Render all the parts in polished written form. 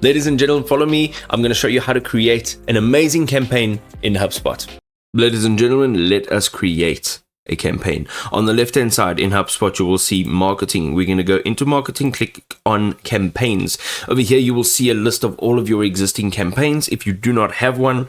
Ladies and gentlemen, follow me. I'm going to show you how to create an amazing campaign in HubSpot. Ladies and gentlemen, let us create a campaign. On the left-hand side in HubSpot, you will see marketing. We're going to go into marketing, click on campaigns. Over here, you will see a list of all of your existing campaigns. If you do not have one,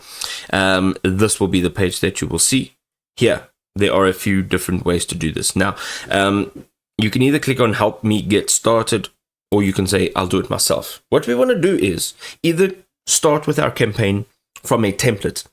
this will be the page that you will see. Here, there are a few different ways to do this. Now, you can either click on help me get started, or you can say, I'll do it myself. What we want to do is either start with our campaign from a template,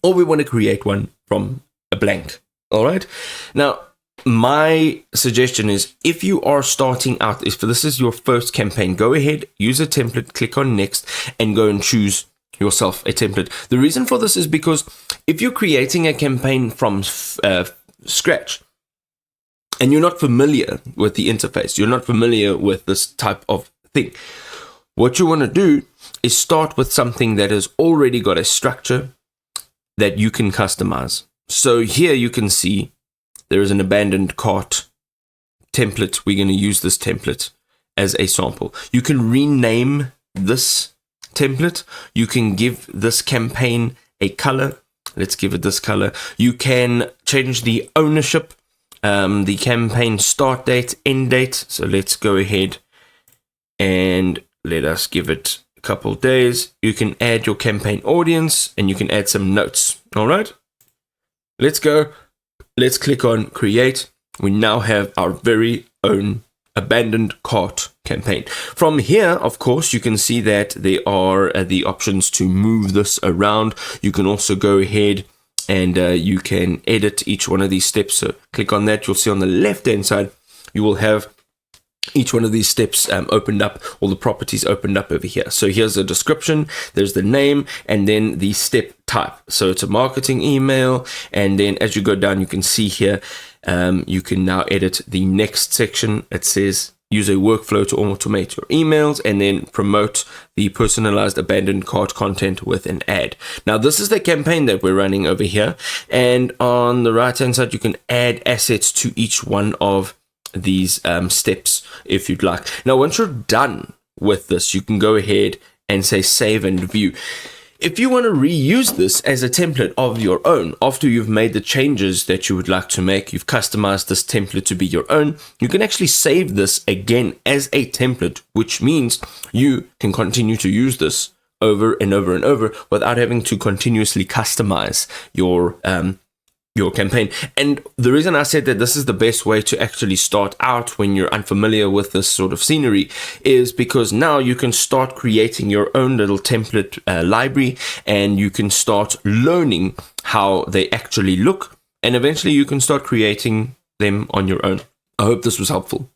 or we want to create one from a blank. All right. Now, my suggestion is if you are starting out, if this is your first campaign, go ahead, use a template, click on next, and go and choose yourself a template. The reason for this is because if you're creating a campaign from scratch, and you're not familiar with the interface, you're not familiar with this type of thing, what you want to do is start with something that has already got a structure that you can customize. So here you can see there is an abandoned cart template. We're going to use this template as a sample. You can rename this template. You can give this campaign a color. Let's give it this color. You can change the ownership, the campaign start date, end date. So let's go ahead and let us give it a couple days. You can add your campaign audience and you can add some notes. All right. Let's go. Let's click on create. We now have our very own abandoned cart campaign. From here, of course, you can see that there are the options to move this around. You can also go ahead and you can edit each one of these steps. So click on that. You'll see on the left-hand side, you will have each one of these steps opened up, all the properties opened up over here. So here's the description, there's the name, and then the step type. So it's a marketing email. And then as you go down, you can see here, you can now edit the next section. It says use a workflow to automate your emails, and then promote the personalized abandoned cart content with an ad. Now, this is the campaign that we're running over here. And on the right-hand side, you can add assets to each one of these steps if you'd like. Now, once you're done with this, you can go ahead and say save and view. If you want to reuse this as a template of your own, after you've made the changes that you would like to make, you've customized this template to be your own, you can actually save this again as a template, which means you can continue to use this over and over and over without having to continuously customize your campaign. And the reason I said that this is the best way to actually start out when you're unfamiliar with this sort of scenery is because now you can start creating your own little template library, and you can start learning how they actually look, and eventually you can start creating them on your own. I hope this was helpful.